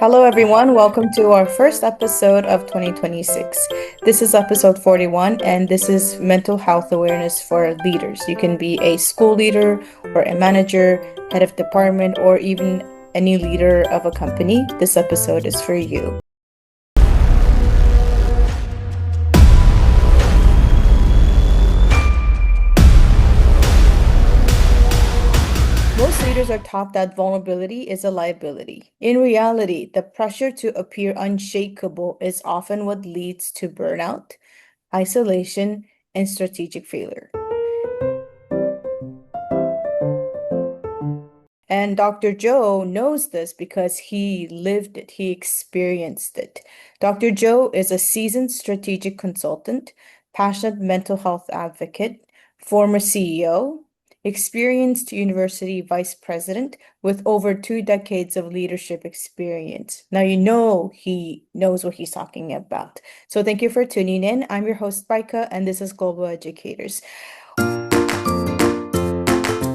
Hello, everyone. Welcome to our first episode of 2026. This is episode 41, and this is mental health awareness for leaders. You can be a school leader or a manager, head of department, or even any leader of a company. This episode is for you. Most leaders are taught that vulnerability is a liability. In reality, the pressure to appear unshakable is often what leads to burnout, isolation, and strategic failure. And Dr. Joe knows this because he lived it, he experienced it. Dr. Joe is a seasoned strategic consultant, passionate mental health advocate, former CEO, experienced university vice president with over 2 decades of leadership experience. Now you know he knows what he's talking about. So thank you for tuning in. I'm your host, Baika, and this is Global Educators.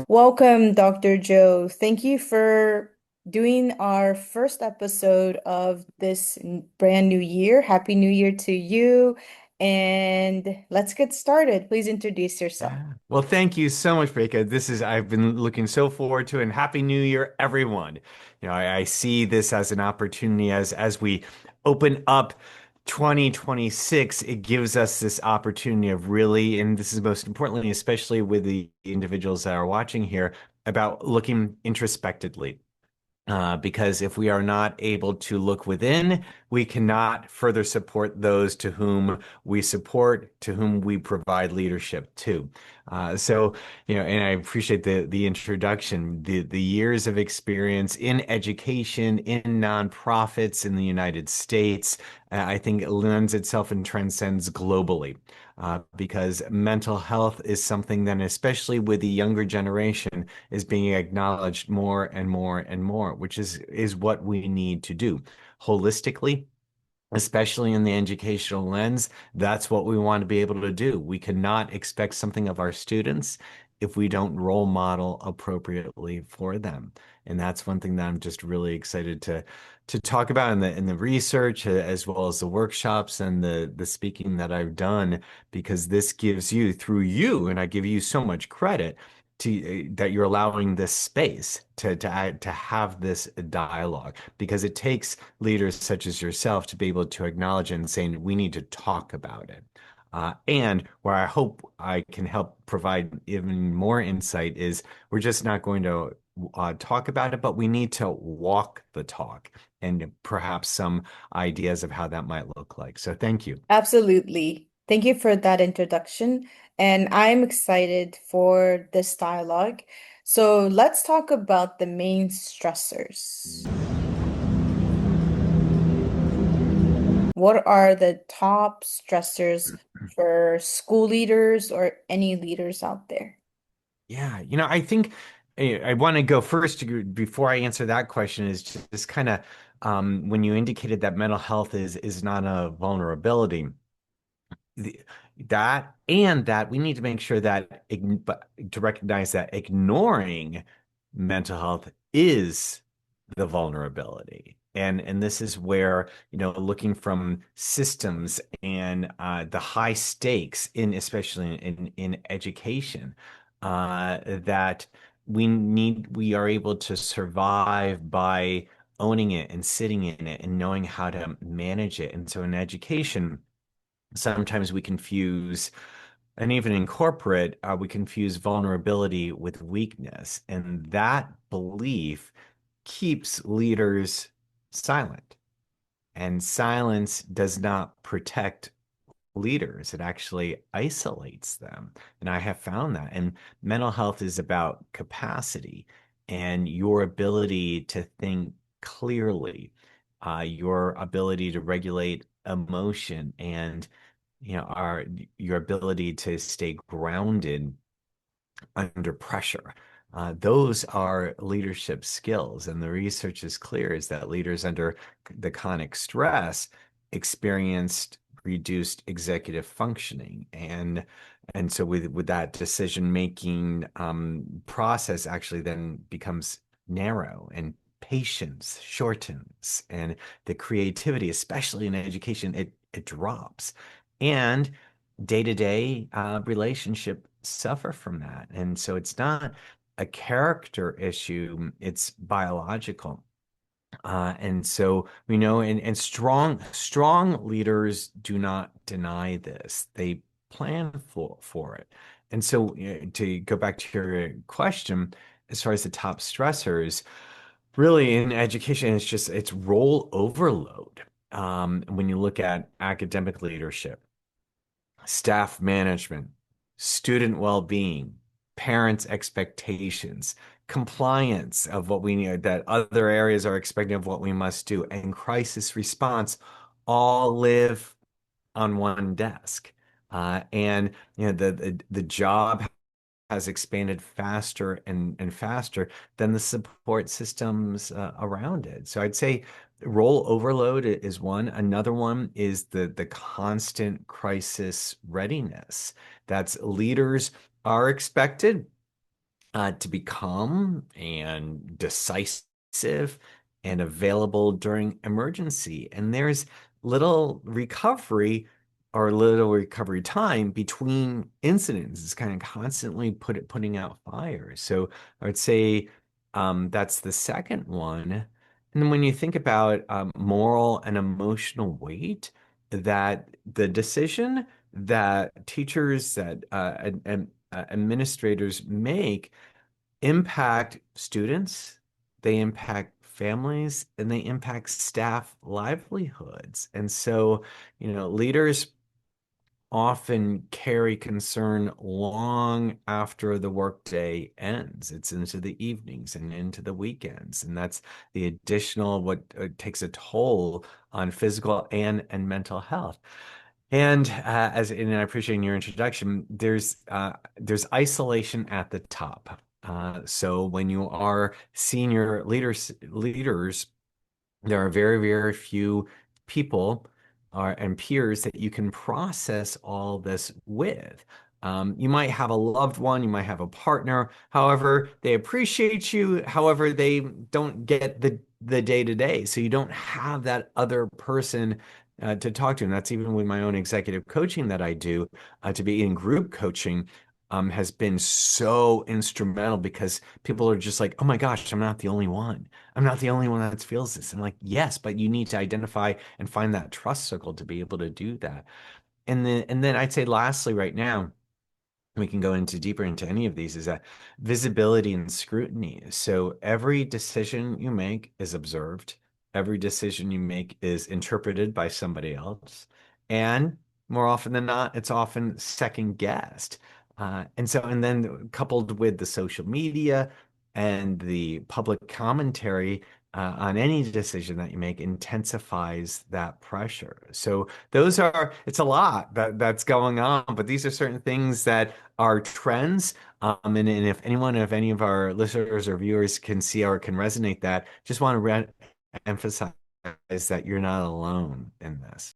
Welcome, Dr. Joe. Thank you for doing our first episode of this brand new year. Happy New Year to you. And let's get started. Please introduce yourself. Well, thank you so much, Rika. I've been looking so forward to, and Happy New Year, everyone. I see this as an opportunity as we open up 2026. It gives us this opportunity of really, and this is most importantly, especially with the individuals that are watching here, about looking introspectively. Because if we are not able to look within, we cannot further support those to whom we support, to whom we provide leadership to. And I appreciate the introduction, the years of experience in education, in nonprofits in the United States. I think it lends itself and transcends globally. Because mental health is something that, especially with the younger generation, is being acknowledged more and more and more, which is what we need to do holistically, especially in the educational lens. That's what we want to be able to do. We cannot expect something of our students if we don't role model appropriately for them. And that's one thing that I'm just really excited to talk about in the research, as well as the workshops and the speaking that I've done, because this gives you, through you, and I give you so much credit to that you're allowing this space to have this dialogue, because it takes leaders such as yourself to be able to acknowledge and saying we need to talk about it. And where I hope I can help provide even more insight is we're just not going to talk about it, but we need to walk the talk and perhaps some ideas of how that might look like. So thank you. Absolutely. Thank you for that introduction. And I'm excited for this dialogue. So let's talk about the main stressors. What are the top stressors for school leaders or any leaders out there? Yeah, I think I want to go first before I answer that question is just kind of when you indicated that mental health is not a vulnerability, the, that we need to make sure that to recognize that ignoring mental health is the vulnerability. And this is where, looking from systems and the high stakes especially in education, that we are able to survive by owning it and sitting in it and knowing how to manage it. And so in education, sometimes we confuse, and even in corporate, we confuse vulnerability with weakness. And that belief keeps leaders silent. And silence does not protect leaders, it actually isolates them. And I have found that. And mental health is about capacity and your ability to think clearly, your ability to regulate emotion, and your ability to stay grounded under pressure. Those are leadership skills, and the research is clear is that leaders under the chronic stress experienced reduced executive functioning, and so with that decision making process actually then becomes narrow and patience shortens, and the creativity, especially in education, it drops. And day-to-day relationship suffer from that. And so it's not a character issue, it's biological. And so we know, and strong leaders do not deny this. They plan for it. And so to go back to your question, as far as the top stressors, really in education, it's role overload. When you look at academic leadership, staff management, student well-being, parents' expectations, compliance of what we need, that other areas are expecting of what we must do, and crisis response all live on one desk. And the job has expanded faster and faster than the support systems around it. So I'd say role overload is one. Another one is the constant crisis readiness. That's leaders are expected to be calm and decisive and available during emergency. And there's little recovery or little recovery time between incidents. It's kind of constantly putting out fires. So I would say that's the second one. And then when you think about moral and emotional weight, that the decision that teachers that and administrators make impact students, they impact families, and they impact staff livelihoods. And so, leaders often carry concern long after the workday ends. It's into the evenings and into the weekends. And that's the additional what takes a toll on physical and mental health. And I appreciate your introduction, there's isolation at the top. So when you are senior leaders, there are very, very few people and peers that you can process all this with. You might have a loved one, you might have a partner. However, they appreciate you. However, they don't get the day to day. So you don't have that other person to talk to. And that's even with my own executive coaching that I do, to be in group coaching. Has been so instrumental because people are just like, oh my gosh, I'm not the only one. I'm not the only one that feels this. I'm like, yes, but you need to identify and find that trust circle to be able to do that. And then I'd say lastly, right now, we can go into deeper into any of these, is that visibility and scrutiny. So every decision you make is observed. Every decision you make is interpreted by somebody else. And more often than not, it's often second guessed. And then coupled with the social media and the public commentary on any decision that you make intensifies that pressure. So it's a lot that's going on, but these are certain things that are trends. And if any of our listeners or viewers can see or can resonate that, just want to emphasize that you're not alone in this.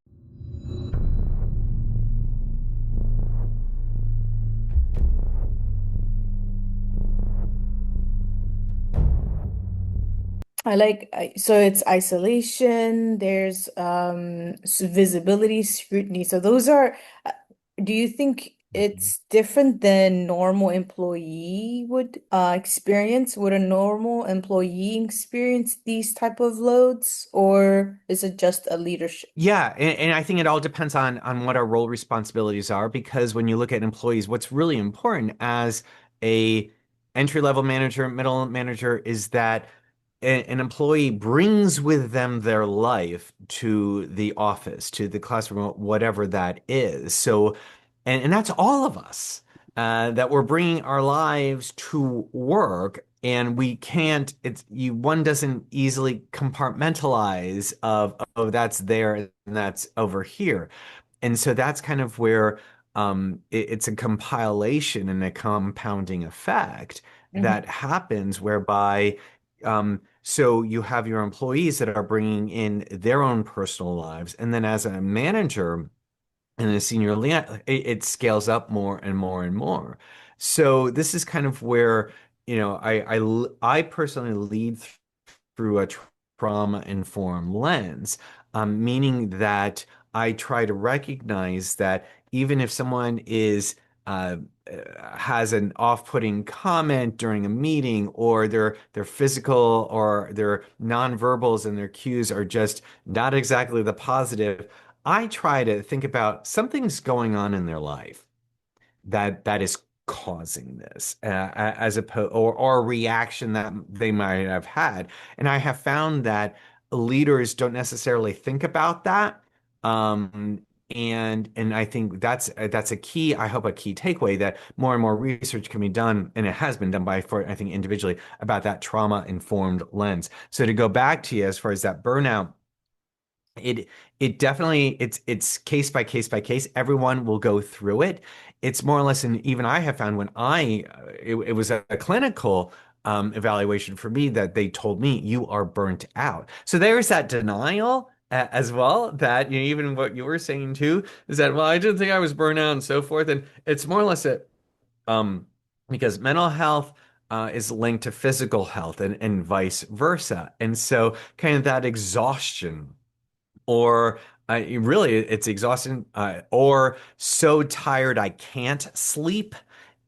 So it's isolation, there's visibility, scrutiny. So those are, uh, do you think Mhm. it's different than normal employee would experience? Would a normal employee experience these type of loads, or is it just a leadership? Yeah, and I think it all depends on what our role responsibilities are, because when you look at employees, what's really important as a entry level manager, middle manager, is that an employee brings with them their life to the office, to the classroom, whatever that is. So, and that's all of us, that we're bringing our lives to work, and we can't. One doesn't easily compartmentalize of, oh, that's there and that's over here. And so that's kind of where it's a compilation and a compounding effect Mhm. that happens, whereby so you have your employees that are bringing in their own personal lives, and then as a manager and a senior lead, it scales up more and more and more. So this is kind of where, I personally lead through a trauma-informed lens, meaning that I try to recognize that even if someone is has an off-putting comment during a meeting, or their physical or their nonverbals and their cues are just not exactly the positive, I try to think about something's going on in their life that is causing this, as opposed or a reaction that they might have had. And I have found that leaders don't necessarily think about that. And I think that's a key, I hope a key takeaway, that more and more research can be done, and it has been done by, for I think, individually, about that trauma-informed lens. So to go back to you as far as that burnout, it it definitely, it's case by case by case. Everyone will go through it. It's more or less, and even I have found when it was a clinical evaluation for me that they told me you are burnt out. So there's that denial as well, that even what you were saying too is that, well, I didn't think I was burnt out and so forth. And it's more or less that um because mental health is linked to physical health, and vice versa. And so kind of that exhaustion, or really it's exhausting, or so tired I can't sleep,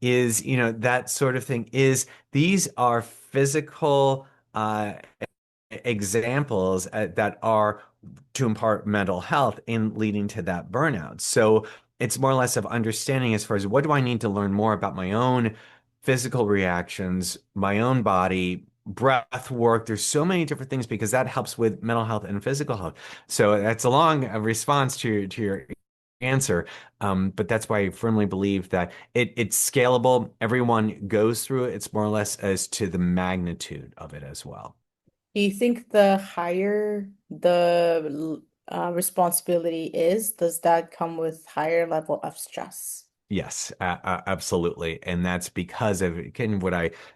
is that sort of thing, is these are physical examples that are to impart mental health in leading to that burnout. So it's more or less of understanding as far as what do I need to learn more about my own physical reactions, my own body, breath work. There's so many different things, because that helps with mental health and physical health. So that's a long response to your answer. But that's why I firmly believe that it's scalable. Everyone goes through it. It's more or less as to the magnitude of it as well. Do you think the higher the responsibility is, does that come with higher level of stress? Yes, absolutely. And that's because of, again,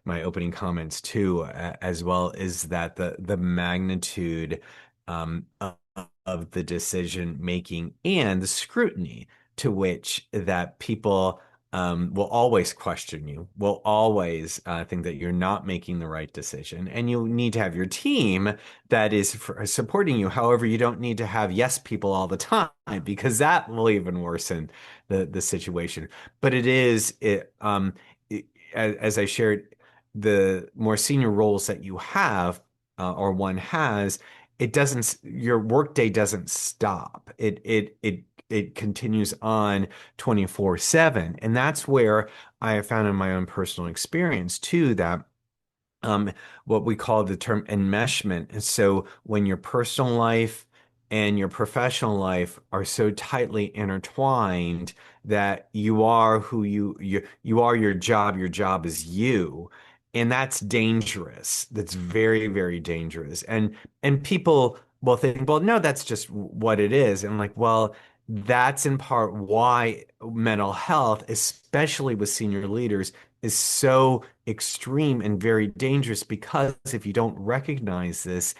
my opening comments too, as well, is that the magnitude of the decision making and the scrutiny to which that people will always question you, will always think that you're not making the right decision. And you need to have your team that is supporting you. However, you don't need to have yes people all the time, because that will even worsen the situation. But as I shared, the more senior roles that you have, or one has, it doesn't your workday doesn't stop. It continues on 24/7. And that's where I have found in my own personal experience too, that um, what we call the term enmeshment. And so when your personal life and your professional life are so tightly intertwined, that you are who you are your job is you. And that's dangerous. That's very, very dangerous. And people will think, well, no, that's just what it is. And like, well, that's in part why mental health, especially with senior leaders, is so extreme and very dangerous, because if you don't recognize this,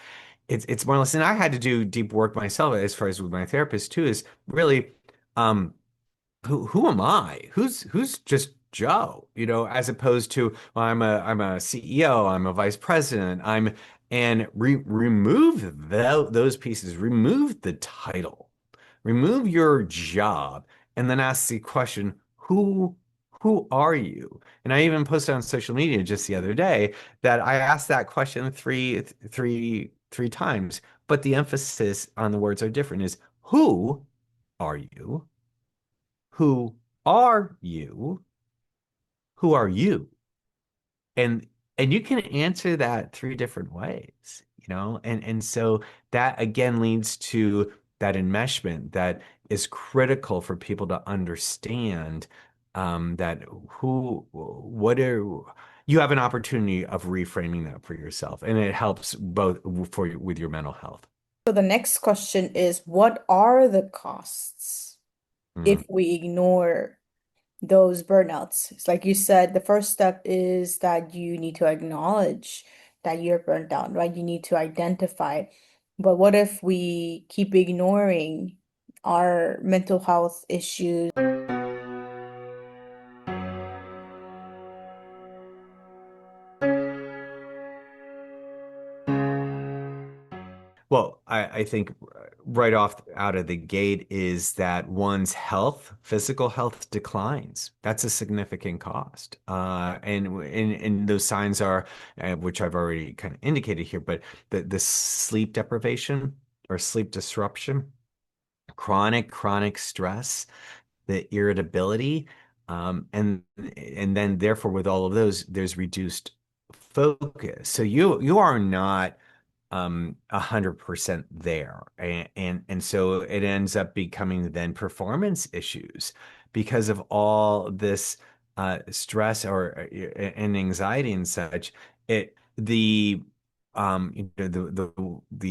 it's more or less, and I had to do deep work myself as far as with my therapist too, is really um who am I? Who's just Joe, as opposed to, well, I'm a CEO, I'm a vice president, and remove those pieces, remove the title, remove your job, and then ask the question, who are you? And I even posted on social media just the other day that I asked that question three times, but the emphasis on the words are different, is who are you? Who are you? Who are you? And and you can answer that three different ways, and so that again leads to that enmeshment that is critical for people to understand, that what are you have an opportunity of reframing that for yourself, and it helps both with your mental health. So the next question is, what are the costs Mm. if we ignore those burnouts? It's like you said, the first step is that you need to acknowledge that you're burnt out, right? You need to identify. But what if we keep ignoring our mental health issues? I think right off out of the gate is that one's health, physical health declines. That's a significant cost. And those signs are, which I've already kind of indicated here, but the sleep deprivation or sleep disruption, chronic stress, the irritability, and then therefore with all of those, there's reduced focus. So you are not 100% there. And so it ends up becoming then performance issues because of all this stress or and anxiety and such. The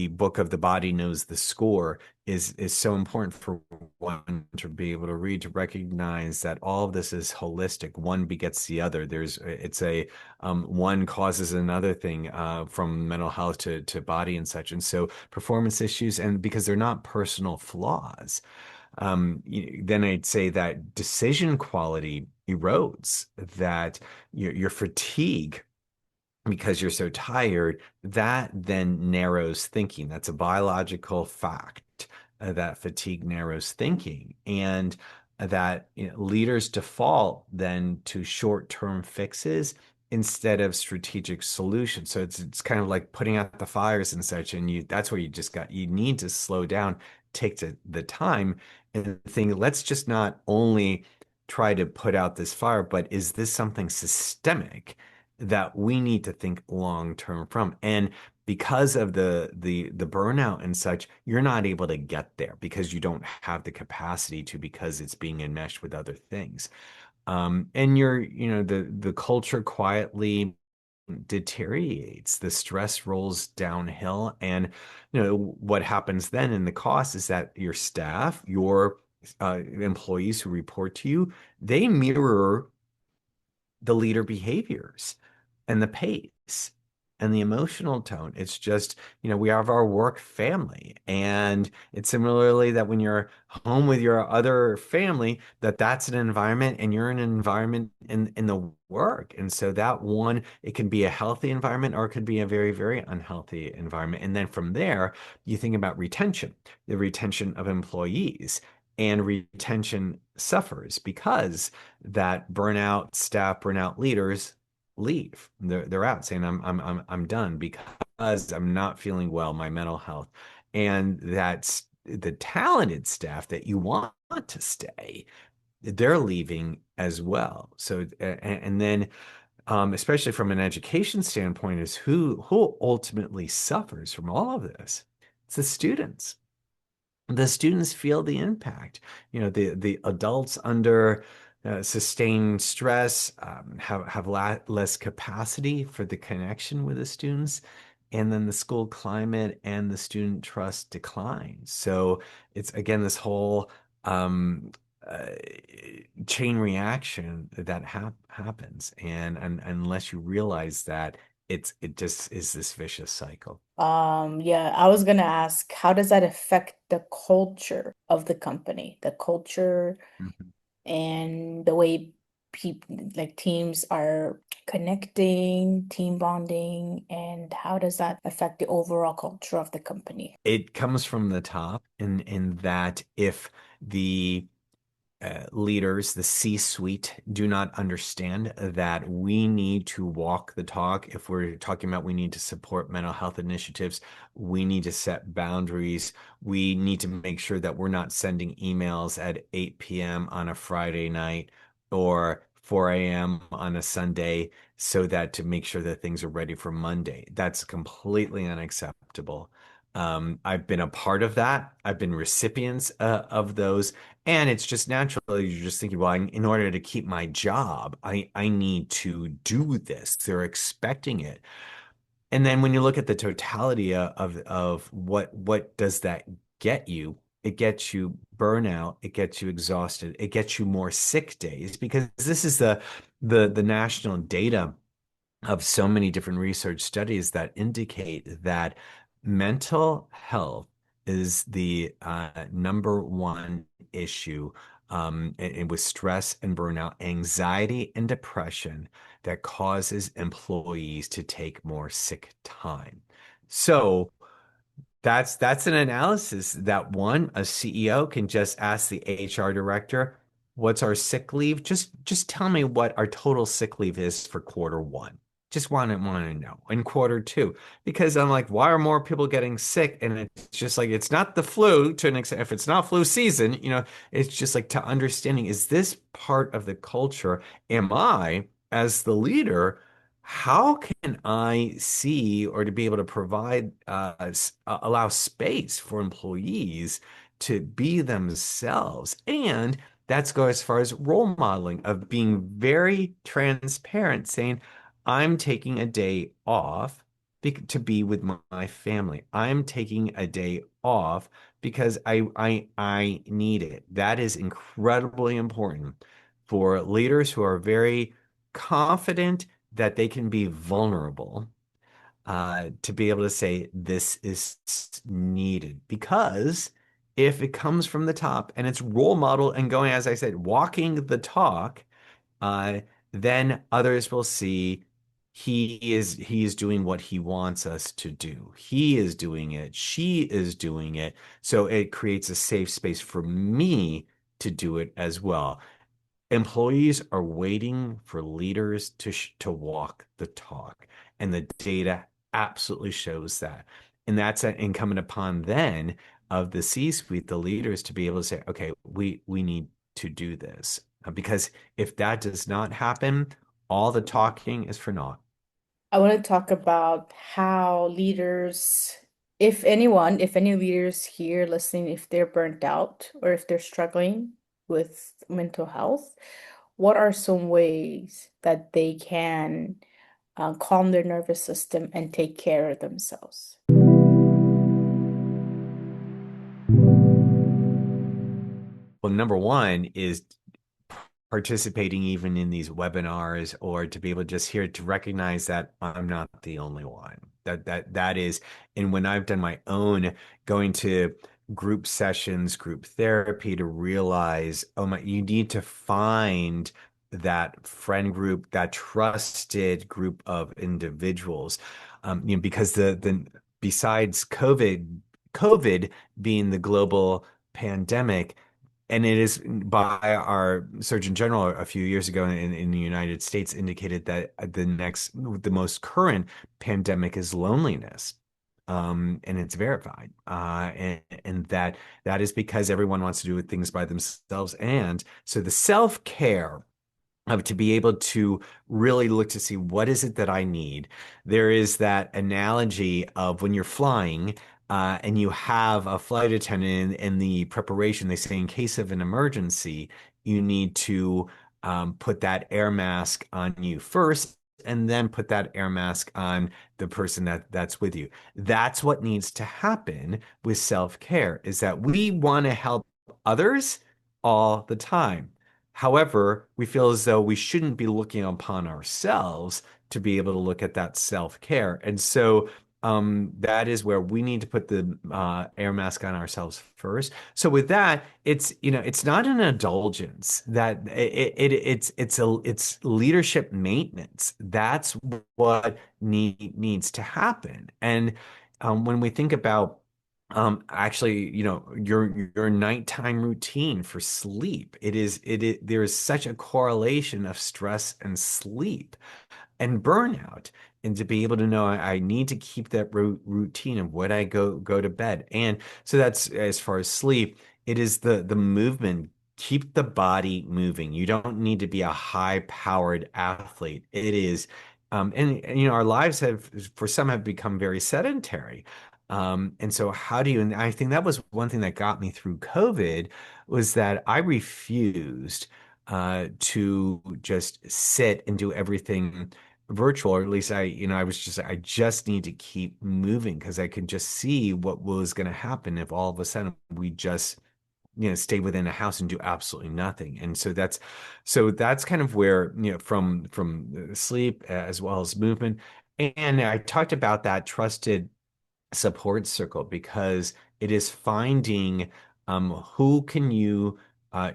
book of the body knows the score is so important for one to be able to read, to recognize that all of this is holistic. One begets the other. It's a one causes another thing, from mental health to body and such. And so performance issues, and because they're not personal flaws, then I'd say that decision quality erodes, that your fatigue, because you're so tired, that then narrows thinking. That's a biological fact, that fatigue narrows thinking. And that, leaders default then to short-term fixes instead of strategic solutions. So it's kind of like putting out the fires and such, and that's where you need to slow down, take the time and think, let's just not only try to put out this fire, but is this something systemic that we need to think long term from? And because of the burnout and such, you're not able to get there because you don't have the capacity to, because it's being enmeshed with other things. And the culture quietly deteriorates, the stress rolls downhill, and what happens then in the cost is that your staff, your employees who report to you, they mirror the leader behaviors and the pace and the emotional tone. It's just, we have our work family. And it's similarly that when you're home with your other family, that's an environment, and you're in an environment in the work. And so that one, it can be a healthy environment or it could be a very, very unhealthy environment. And then from there, you think about retention, the retention of employees. And retention suffers because that burnout staff, burnout leaders leave. They're out saying, I'm done because I'm not feeling well, my mental health. And that's the talented staff that you want to stay. They're leaving as well. So and then especially from an education standpoint, is who ultimately suffers from all of this? It's the students. The students feel the impact. The adults under sustained stress, have less capacity for the connection with the students, and then the school climate and the student trust declines. So it's again this whole uh, chain reaction that happens, and unless you realize that, it just is this vicious cycle. Yeah, I was gonna ask, how does that affect the culture of the company, the culture Mhm. and the way people like teams are connecting, team bonding, and how does that affect the overall culture of the company? It comes from the top, in that if the leaders, the C-suite, do not understand that we need to walk the talk. If we're talking about we need to support mental health initiatives, we need to set boundaries. We need to make sure that we're not sending emails at 8 p.m. on a Friday night or 4 a.m. on a Sunday, so that to make sure that things are ready for Monday. That's completely unacceptable. I've been a part of that. I've been recipients of those. And it's just natural. You're just thinking, well, in order to keep my job, I need to do this. They're expecting it. And then when you look at the totality of what does that get you? It gets you burnout. It gets you exhausted. It gets you more sick days, because this is the national data of so many different research studies that indicate that mental health is the number one issue, and with stress and burnout, anxiety and depression, that causes employees to take more sick time. So That's an analysis that one, a CEO can just ask the HR director, what's our sick leave? Just tell me what our total sick leave is for quarter one. Just want to know. In quarter two. Because I'm like, why are more people getting sick? And it's just like it's not the flu to an extent. If it's not flu season, it's just like to understanding, is this part of the culture? Am I, as the leader, how can I see or to be able to provide, allow space for employees to be themselves? And that's go as far as role modeling of being very transparent, saying, I'm taking a day off to be with my family. I'm taking a day off because I need it. That is incredibly important for leaders who are very confident that they can be vulnerable, to be able to say this is needed. Because if it comes from the top and it's role model and going, as I said, walking the talk, uh, then others will see he is doing what he wants us to do. He is doing it. She is doing it. So it creates a safe space for me to do it as well. Employees are waiting for leaders to walk the talk, and the data absolutely shows that. And that's incumbent upon then of the C-suite, the leaders, to be able to say, okay, we need to do this. Because if that does not happen, all the talking is for naught. I want to talk about how leaders, if anyone, if any leaders here listening, if they're burnt out or if they're struggling with mental health, what are some ways that they can calm their nervous system and take care of themselves? Well, number one is participating even in these webinars, or to be able to just hear to recognize that I'm not the only one. That is, and when I've done my own going to group sessions, group therapy, to realize, oh my, you need to find that friend group, that trusted group of individuals. Because the besides COVID being the global pandemic, and it is by our Surgeon General a few years ago in the United States indicated that the most current pandemic is loneliness. And it's verified. And that is because everyone wants to do things by themselves. And so the self-care of to be able to really look to see what is it that I need. There is that analogy of when you're flying, and you have a flight attendant in the preparation, they say in case of an emergency, you need to put that air mask on you first, and then put that air mask on the person that's with you. That's what needs to happen with self-care, is that we want to help others all the time. However, we feel as though we shouldn't be looking upon ourselves to be able to look at that self-care. And so that is where we need to put the air mask on ourselves first. So with that, it's not an indulgence, that it's leadership maintenance. That's what needs to happen. And when we think about actually, your nighttime routine for sleep, there is such a correlation of stress and sleep and burnout, and to be able to know I need to keep that routine of when I go to bed. And so that's as far as sleep. It is the movement. Keep the body moving. You don't need to be a high powered athlete. It is, and our lives have, for some, have become very sedentary. And so how do you, and I think that was one thing that got me through COVID, was that I refused to just sit and do everything virtual, or at least I just need to keep moving, because I could just see what was going to happen if all of a sudden we just stay within a house and do absolutely nothing. And so that's kind of where, from sleep as well as movement. And I talked about that trusted support circle, because it is finding who can you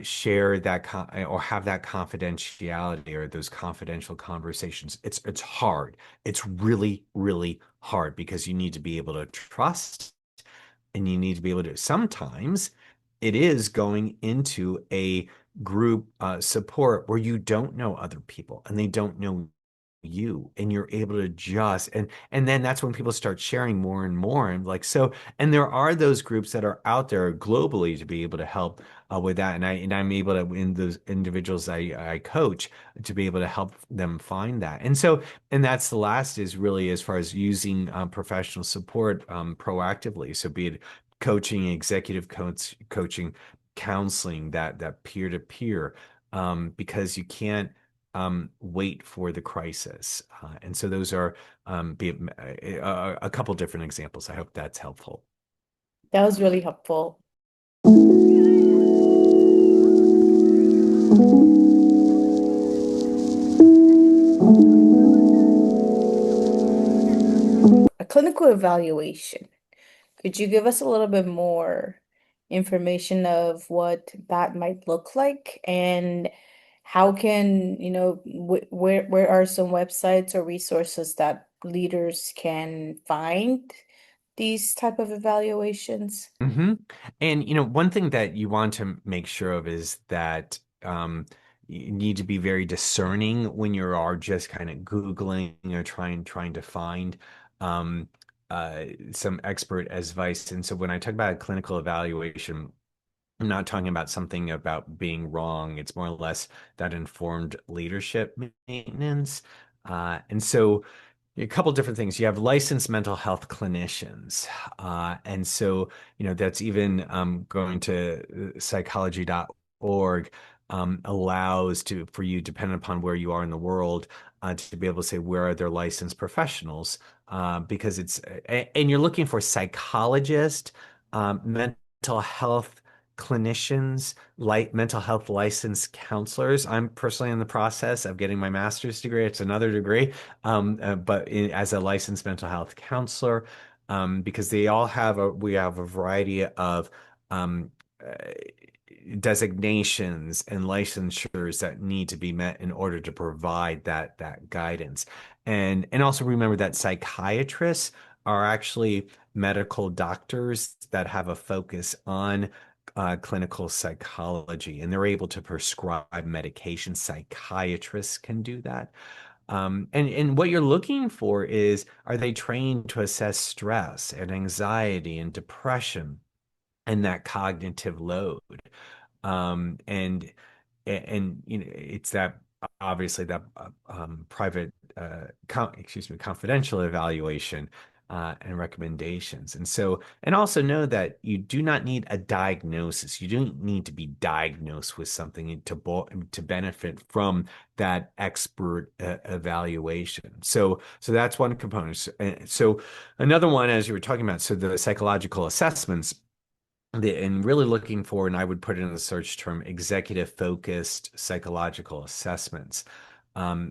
share that or have that confidentiality, or those confidential conversations. It's hard. It's really, really hard, because you need to be able to trust. and you need to be able to. Sometimes it is going into a group support where you don't know other people and they don't know you, and you're able to just and then that's when people start sharing more and more, and like so, and there are those groups that are out there globally to be able to help with that, and I'm able to, in those individuals I coach, to be able to help them find that. And so, and that's the last, is really as far as using professional support proactively. So be it coaching, executive coaching, counseling, that peer to peer, because you can't wait for the crisis. And so those are a couple different examples. I hope that's helpful. That was really helpful. A clinical evaluation. Could you give us a little bit more information of what that might look like, and how can, where are some websites or resources that leaders can find these type of evaluations? hmm And one thing that you want to make sure of is that you need to be very discerning when you are just kind of Googling or trying to find um, some expert advice. And so when I talk about a clinical evaluation, I'm not talking about something about being wrong. It's more or less that informed leadership maintenance. And so a couple different things. You have licensed mental health clinicians. And so, that's even going to psychology.org allows for you, depending upon where you are in the world, to be able to say, where are their licensed professionals? Because and you're looking for psychologists, mental health clinicians, like mental health licensed counselors. I'm personally in the process of getting my master's degree. It's another degree, as a licensed mental health counselor, because we have a variety of um, uh, designations and licensures that need to be met in order to provide that guidance. And also remember that psychiatrists are actually medical doctors that have a focus on clinical psychology, and they're able to prescribe medication. Psychiatrists can do that. And what you're looking for is, are they trained to assess stress and anxiety and depression and that cognitive load? Um, and it's that, obviously, that private confidential evaluation and recommendations. And so, and also know that you do not need a diagnosis. You don't need to be diagnosed with something to benefit from that expert evaluation. So that's one component. So another one, as you were talking about, so the psychological assessments, and really looking for, and I would put it in the search term, executive focused psychological assessments.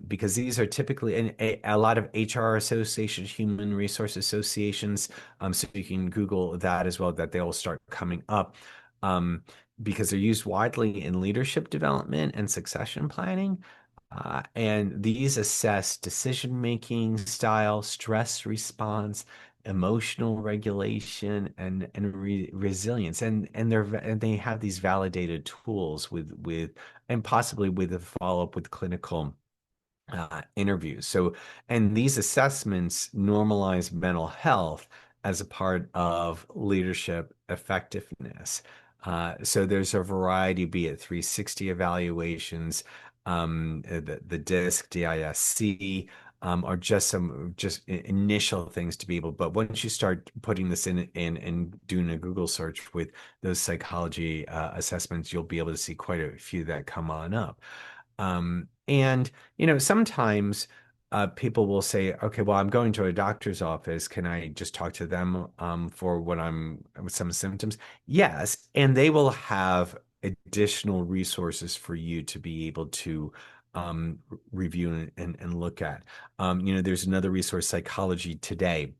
Because these are typically in a lot of HR associations, human resource associations. So you can Google that as well, that they will start coming up, um, because they're used widely in leadership development and succession planning. And these assess decision-making style, stress response, emotional regulation, and resilience. And they have these validated tools and possibly with a follow-up with clinical interviews. So, and these assessments normalize mental health as a part of leadership effectiveness. So there's a variety, be it 360 evaluations, the DISC, DISC, are just initial things to be able. But once you start putting this in and doing a Google search with those psychology assessments, you'll be able to see quite a few that come on up. And sometimes people will say, okay, well, I'm going to a doctor's office. Can I just talk to them for what I'm with some symptoms? Yes, and they will have additional resources for you to be able to review and look at. There's another resource, Psychology Today,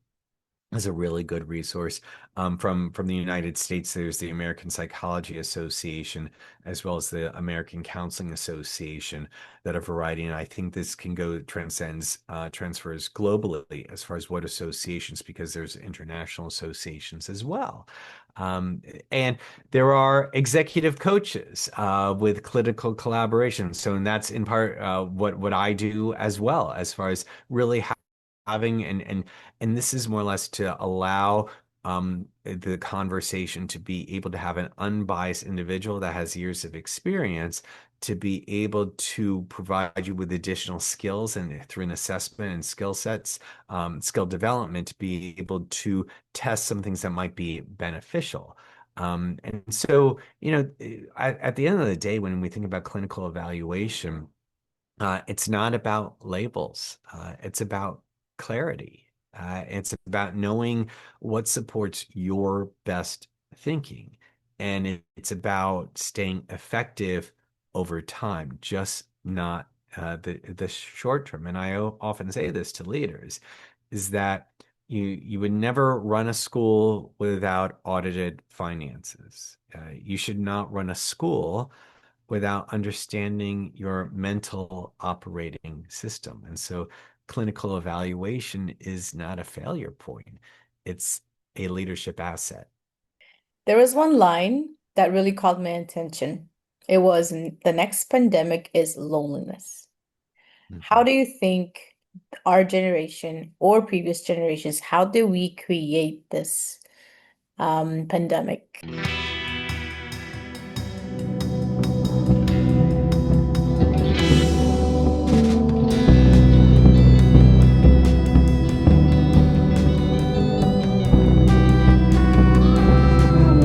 is a really good resource. From the United States, there's the American Psychology Association, as well as the American Counseling Association, that are variety. And I think this can go transcends transfers globally as far as what associations, because there's international associations as well. Um, and there are executive coaches with clinical collaboration. So, and that's in part what I do as well, as far as really having and this is more or less to allow the conversation to be able to have an unbiased individual that has years of experience to be able to provide you with additional skills and through an assessment and skill sets, skill development, to be able to test some things that might be beneficial. And so, at the end of the day, when we think about clinical evaluation, it's not about labels. It's about clarity. It's about knowing what supports your best thinking. And it's about staying effective over time, just not the short term. And often say this to leaders, is that you would never run a school without audited finances. You should not run a school without understanding your mental operating system. And so clinical evaluation is not a failure point, it's a leadership asset. There was one line that really caught my attention. It was, "The next pandemic is loneliness." How Mhm. do you think our generation or previous generations, how did we create this pandemic?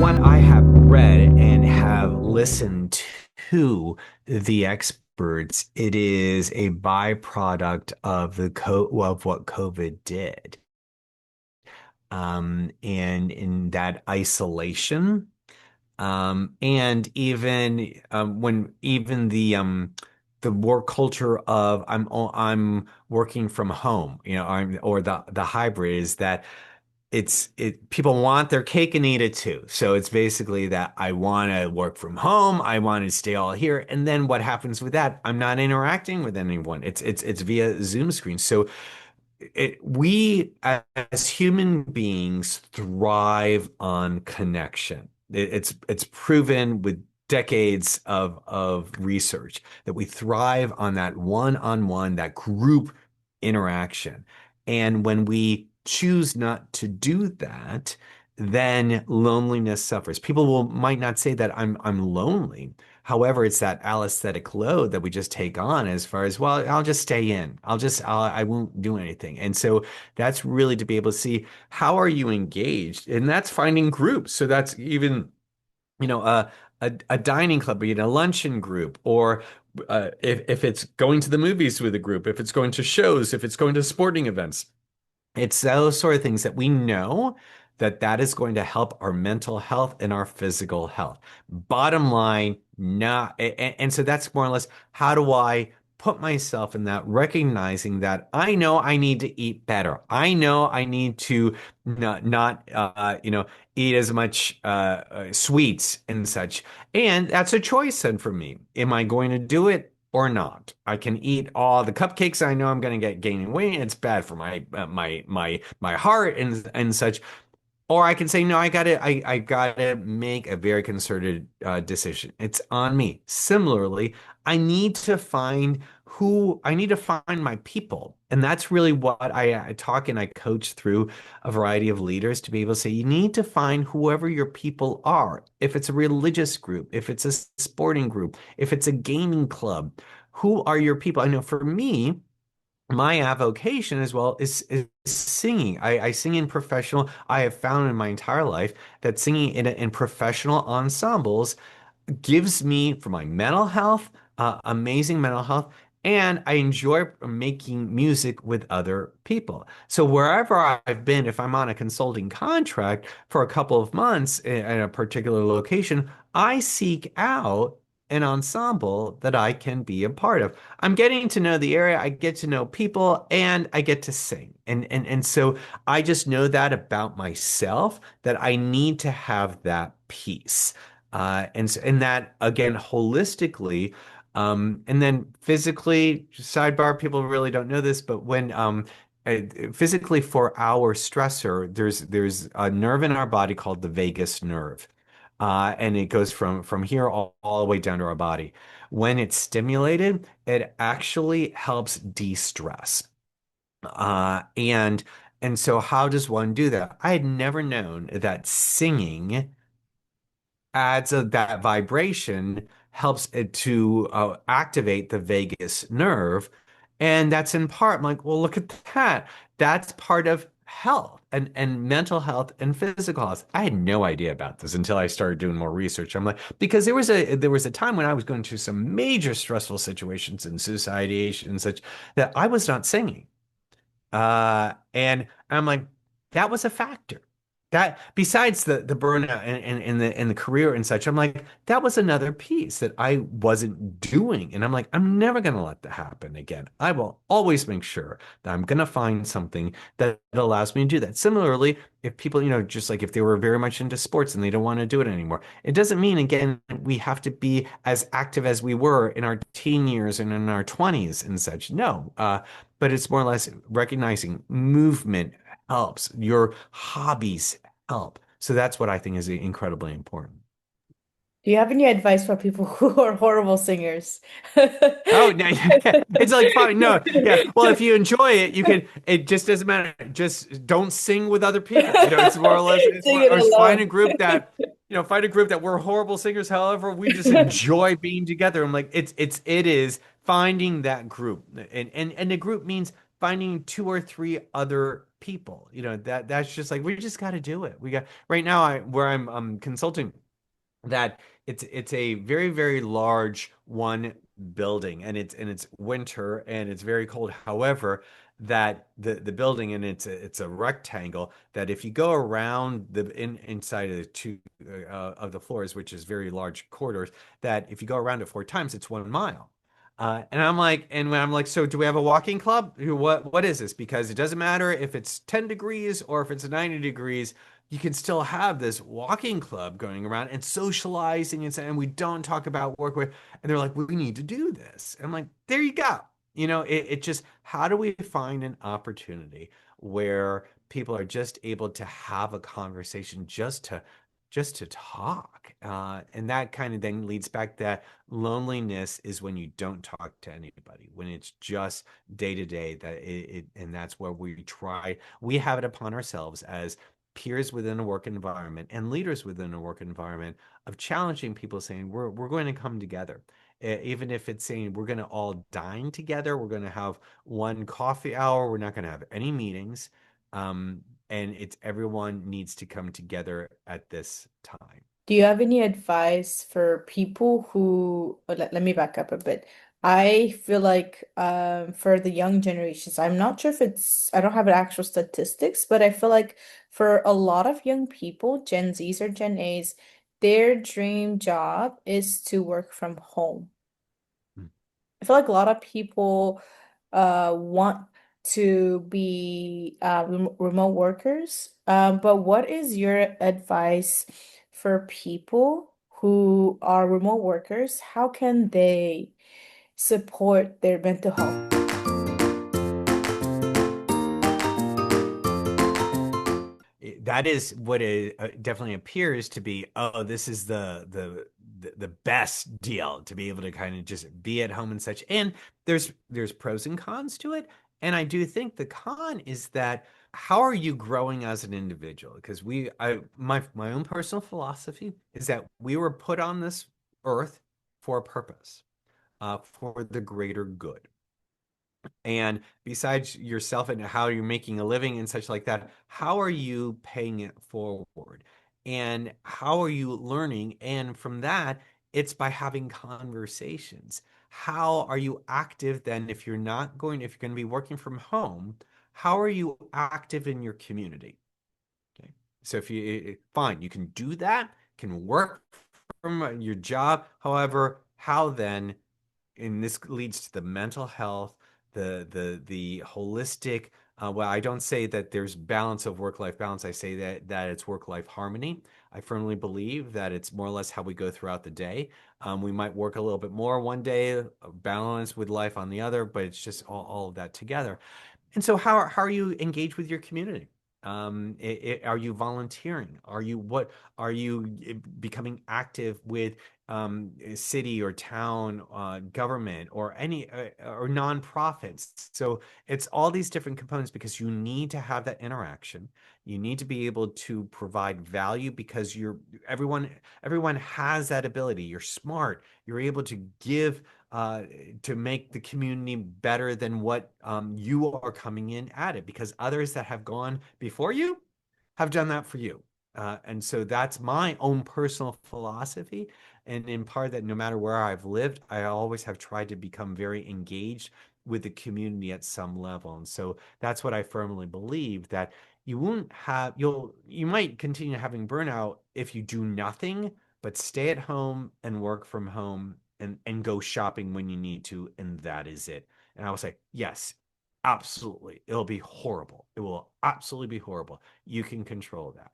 What I have read and have listened to the experts, it is a byproduct of the of what COVID did. And in that isolation, and even when even the work culture of I'm working from home, or the hybrid, is that people want their cake and eat it too. So it's basically that I want to work from home, I want to stay all here, and then what happens with that? I'm not interacting with anyone. It's via Zoom screen. So we as human beings thrive on connection. It's proven with decades of research that we thrive on that one-on-one, that group interaction. And when we choose not to do that, then loneliness suffers. People might not say that I'm lonely. However, it's that allostatic load that we just take on, as far as, well, I'll just stay in. I won't do anything. And so that's really to be able to see, how are you engaged? And that's finding groups. So that's even, a dining club, a luncheon group, or if it's going to the movies with a group, if it's going to shows, if it's going to sporting events. It's those sort of things that we know that is going to help our mental health and our physical health. Bottom line, not, and so that's more or less, how do I put myself in that, recognizing that I know I need to eat better. I know I need to not eat as much sweets and such. And that's a choice then for me. Am I going to do it or not? I can eat all the cupcakes. I know I'm going to get gaining weight. It's bad for my heart and such. Or I can say, no, I gotta make a very concerted decision. It's on me. Similarly, I need to find my people. And that's really what I talk and I coach through a variety of leaders, to be able to say, you need to find whoever your people are. If it's a religious group, if it's a sporting group, if it's a gaming club, who are your people? I know for me, my avocation as well is singing. I sing in professional. I have found in my entire life that singing in professional ensembles gives me, for my mental health, amazing mental health, and I enjoy making music with other people. So wherever I've been, if I'm on a consulting contract for a couple of months in a particular location, I seek out an ensemble that I can be a part of. I'm getting to know the area, I get to know people, and I get to sing. And so I just know that about myself that I need to have that piece. And that again holistically, and then physically, sidebar, people really don't know this, but when uh, physically for our stressor, there's a nerve in our body called the vagus nerve. And it goes from here all the way down to our body. When it's stimulated, it actually helps de-stress. And so how does one do that? I had never known that singing adds that vibration, helps it to activate the vagus nerve. And that's in part, I'm like, well, look at that. That's part of health and mental health and physical health. I had no idea about this until I started doing more research. I'm like, because there was a time when I was going through some major stressful situations and suicidation and such that I was not singing. And I'm like, that was a factor. That besides the burnout and the career and such, I'm like, that was another piece that I wasn't doing. And I'm like, I'm never gonna let that happen again. I will always make sure that I'm gonna find something that allows me to do that. Similarly, if people, just like if they were very much into sports and they don't want to do it anymore, it doesn't mean again we have to be as active as we were in our teen years and in our 20s and such. No, but it's more or less recognizing movement helps, your hobbies help. So that's what I think is incredibly important. Do you have any advice for people who are horrible singers? Oh, no, it's like fine. No, yeah. Well, if you enjoy it, you can. It just doesn't matter. Just don't sing with other people. It's more or less. It's Sing more, it or find a alone. group that, find a group that we're horrible singers. However, we just enjoy being together. I'm like, it is finding that group, and the group means finding two or three other people. That's just like we just got to do it. We got right now. Where I'm consulting that it's a very very large one building and it's winter and it's very cold. However, that the building and it's a rectangle that if you go around inside of the two of the floors, which is very large corridors, that if you go around it 4 times, it's 1 mile. And I'm like, and when I'm like, so do we have a walking club? What is this? Because it doesn't matter if it's 10 degrees or if it's 90 degrees, you can still have this walking club going around and socializing and we don't talk about work with, and they're like, we need to do this. I'm like, there you go. It just, how do we find an opportunity where people are just able to have a conversation just to talk. And that kind of thing leads back that loneliness is when you don't talk to anybody, when it's just day to day and that's where we have it upon ourselves as peers within a work environment and leaders within a work environment of challenging people saying we're going to come together. Even if it's saying we're going to all dine together, we're going to have one coffee hour, we're not going to have any meetings. Um, and it's everyone needs to come together at this time. Do you have any advice for people who, let me back up a bit. I feel like for the young generations, I'm not sure if I don't have an actual statistics, but I feel like for a lot of young people, Gen Zs or Gen As, their dream job is to work from home. I feel like a lot of people want to be remote workers. But what is your advice for people who are remote workers? How can they support their mental health? That is what it definitely appears to be. Oh, this is the best deal to be able to kind of just be at home and such. And there's pros and cons to it. And I do think the con is that how are you growing as an individual? Because my own personal philosophy is that we were put on this earth for a purpose, for the greater good. And besides yourself and how you're making a living and such like that, how are you paying it forward? And how are you learning? And from that, it's by having conversations. How are you active then if you're going to be working from home, how are you active in your community? Okay. So if you fine, you can do that, can work from your job. However, how then, and this leads to the mental health, the holistic. Well, I don't say that there's balance of work-life balance. I say that it's work-life harmony. I firmly believe that it's more or less how we go throughout the day. We might work a little bit more one day, balance with life on the other, but it's just all of that together. And so, how are you engaged with your community? Are you volunteering? Are you becoming active with city or town government or any or nonprofits? So it's all these different components because you need to have that interaction. You need to be able to provide value because everyone everyone has that ability. You're smart. You're able to give uh, to make the community better than what you are coming in at it because others that have gone before you have done that for you. And so that's my own personal philosophy. And in part that no matter where I've lived, I always have tried to become very engaged with the community at some level. And so that's what I firmly believe that you might continue having burnout if you do nothing but stay at home and work from home and go shopping when you need to, and that is it. And I will say, yes, absolutely. It'll be horrible. It will absolutely be horrible. You can control that.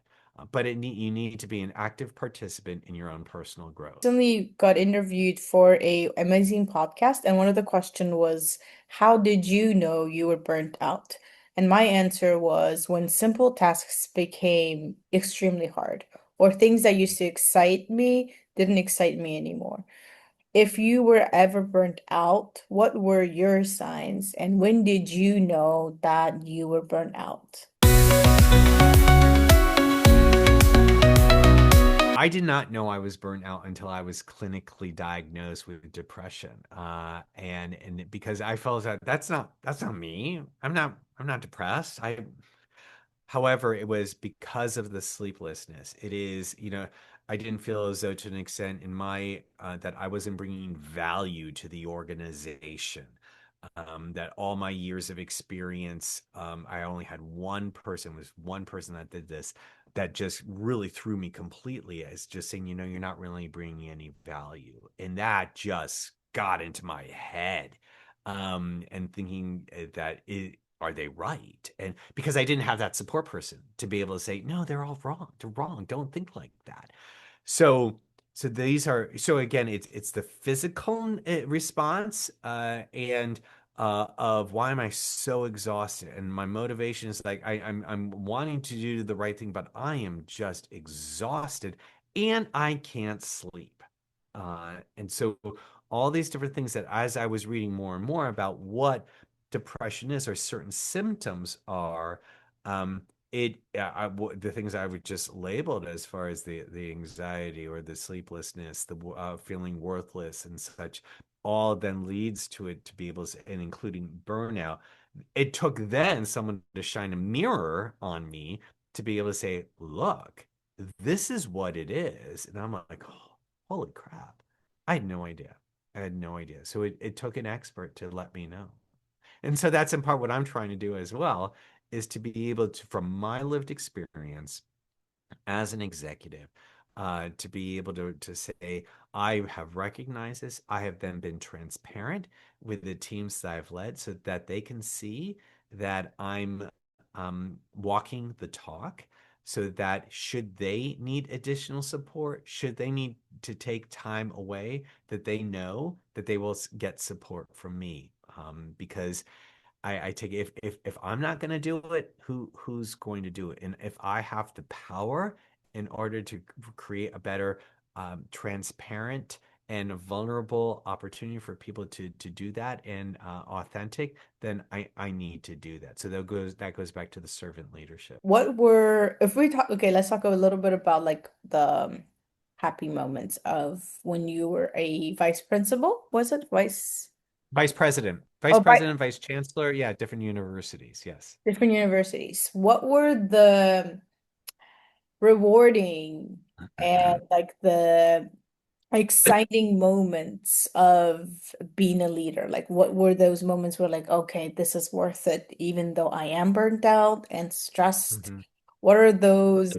But you need to be an active participant in your own personal growth. Recently got interviewed for a amazing podcast, and one of the question was, how did you know you were burnt out? And my answer was when simple tasks became extremely hard, or things that used to excite me didn't excite me anymore. If you were ever burnt out, what were your signs, and when did you know that you were burnt out? I did not know I was burnt out until I was clinically diagnosed with depression. And because I felt that that's not me. I'm not depressed. However, it was because of the sleeplessness. It is, I didn't feel as though to an extent in my that I wasn't bringing value to the organization. That all my years of experience, I only had was one person that did this that just really threw me completely as just saying, you're not really bringing any value. And that just got into my head. And thinking that are they right? And because I didn't have that support person to be able to say, no, they're all wrong. They're wrong. Don't think like that. So, so again, it's the physical response and of why am I so exhausted? And my motivation is like I'm wanting to do the right thing, but I am just exhausted and I can't sleep. And so all these different things that as I was reading more and more about what depression is or certain symptoms are, um, the things I would just labeled as far as the anxiety or the sleeplessness, the feeling worthless and such, all then leads to it to be able to, and including burnout. It took then someone to shine a mirror on me to be able to say, look, this is what it is. And I'm like, oh, holy crap. I had no idea. I had no idea. So it took an expert to let me know. And so that's in part what I'm trying to do as well, is to be able to, from my lived experience as an executive, to be able to say, I have recognized this. I have then been transparent with the teams that I've led so that they can see that I'm walking the talk so that should they need additional support, should they need to take time away, that they know that they will get support from me. Because I take if I'm not going to do it, who's going to do it? And if I have the power in order to create a better, transparent and vulnerable opportunity for people to do that and authentic, then I need to do that. So that goes back to the servant leadership. What were, if we talk, okay, let's talk a little bit about like the happy moments of when you were a vice principal, was it? Vice president, vice Oh, president, vice chancellor, yeah, different universities, yes. different universities. What were the rewarding and like the exciting moments of being a leader? Like, what were those moments where, like, okay, this is worth it, even though I am burnt out and stressed? Mhm. What are those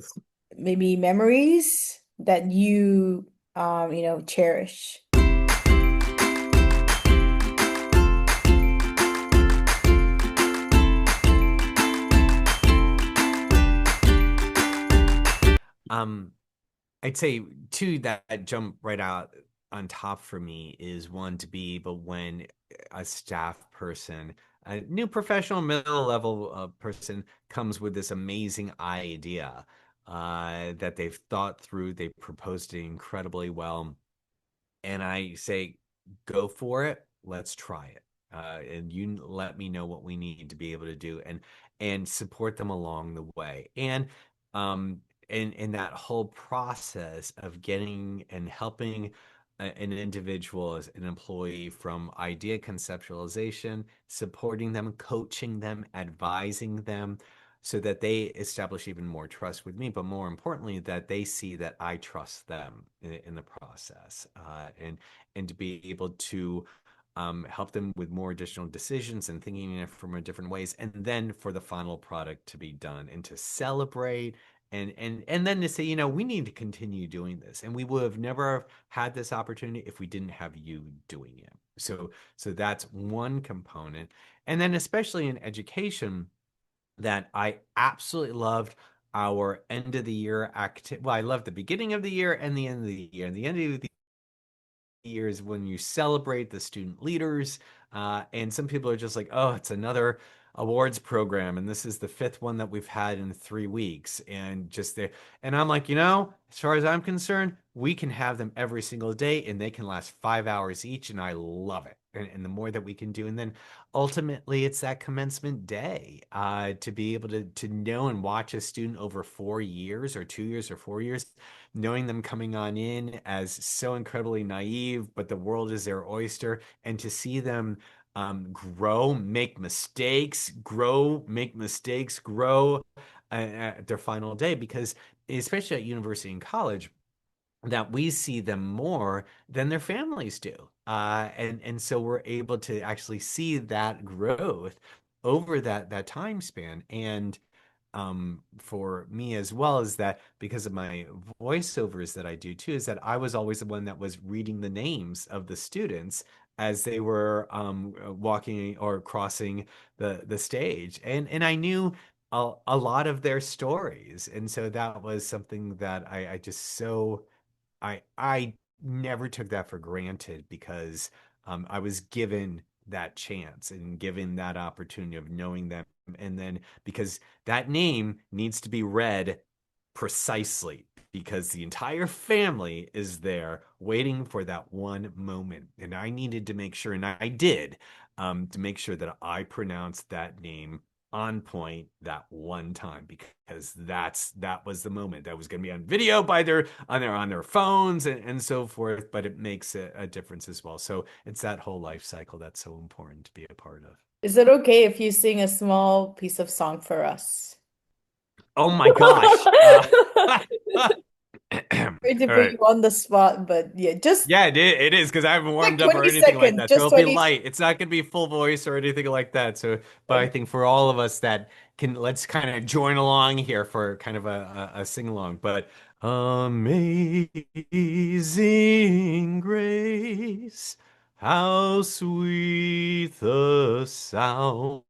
maybe memories that you cherish? Um, I'd say two that jump right out on top for me is one to be able when a staff person, a new professional middle level person comes with this amazing idea that they've thought through, they proposed it incredibly well, and I say, go for it. Let's try it. And you let me know what we need to be able to do and support them along the way. Um in that whole process of getting and helping an individual as an employee from idea conceptualization, supporting them, coaching them, advising them so that they establish even more trust with me, but more importantly, that they see that I trust them in the process, and to be able to help them with more additional decisions and thinking it from a different ways, and then for the final product to be done and to celebrate. And then to say, we need to continue doing this, and we would have never had this opportunity if we didn't have you doing it. So that's one component, and then especially in education that I absolutely loved our end of the year Well, I loved the beginning of the year and the end of the year. And the end of the years when you celebrate the student leaders. And some people are just like, oh, it's another awards program. And this is the fifth one that we've had in 3 weeks. And I'm like, as far as I'm concerned, we can have them every single day and they can last 5 hours each. And I love it. And the more that we can do. And then ultimately, it's that commencement day to be able to know and watch a student over 4 years or 2 years or 4 years, knowing them coming on in as so incredibly naive, but the world is their oyster, and to see them grow, make mistakes, grow at their final day, because especially at university and college, that we see them more than their families do. And so we're able to actually see that growth over that time span. And for me as well is that because of my voiceovers that I do too, is that I was always the one that was reading the names of the students as they were walking or crossing the stage, and I knew a lot of their stories, and so that was something that I just so I never took that for granted, because I was given that chance and given that opportunity of knowing them. And then because that name needs to be read precisely, because the entire family is there waiting for that one moment. And I needed to make sure, and I did, to make sure that I pronounced that name on point that one time, because that was the moment that was going to be on video by their phones and so forth. But it makes a difference as well. So it's that whole life cycle that's so important to be a part of. Is it okay if you sing a small piece of song for us? Oh my gosh. All Sorry to put right. you on the spot, but yeah, just Yeah, it is, because I haven't like warmed up or 20 anything like seconds, that. So just it'll be 20 light. It's not going to be full voice or anything like that. So, but I seconds. think for all of us that let's kind of join along here for kind of a sing along. But Amazing Grace, how sweet the sound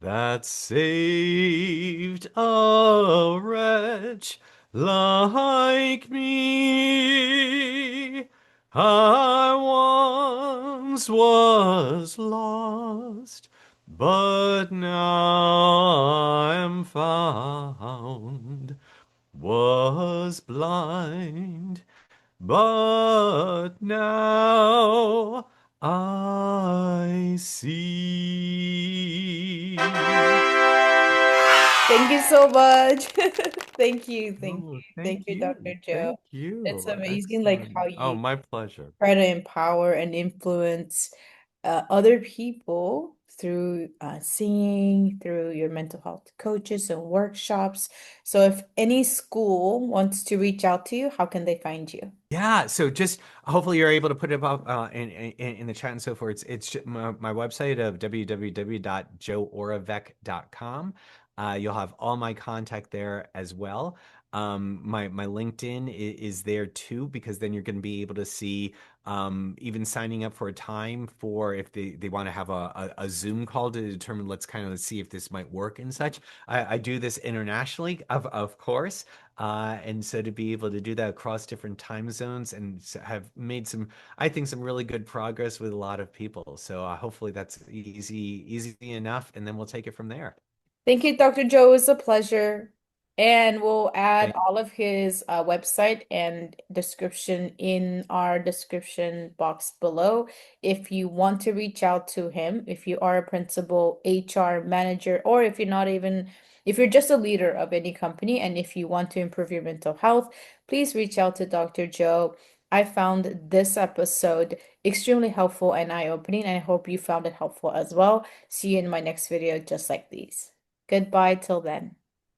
that saved a wretch like me. I once was lost, but now I'm found. Was blind, but now I see. Thank you so much. Thank you, thank Oh, you, thank thank you, you. Dr. Joe. Thank It's you. amazing, like how Excellent. Oh, you my pleasure. try to empower and influence other people through singing, through your mental health coaches and workshops. So, if any school wants to reach out to you, how can they find you? Yeah, so just hopefully you're able to put it up in the chat and so forth. It's my website of www.joeoravec.com. You'll have all my contact there as well. My LinkedIn is there too, because then you're going to be able to see even signing up for a time for if they want to have a Zoom call to determine, let's kind of see if this might work and such. I do this internationally, of course. And so to be able to do that across different time zones and have made some, I think, some really good progress with a lot of people. So hopefully that's easy enough, and then we'll take it from there. Thank you, Dr. Joe. It was a pleasure. And we'll add Thank all of his website and description in our description box below. If you want to reach out to him, if you are a principal, HR manager, or if you're not even, if you're just a leader of any company and if you want to improve your mental health, please reach out to Dr. Joe. I found this episode extremely helpful and eye-opening, and I hope you found it helpful as well. See you in my next video just like these. Goodbye till then.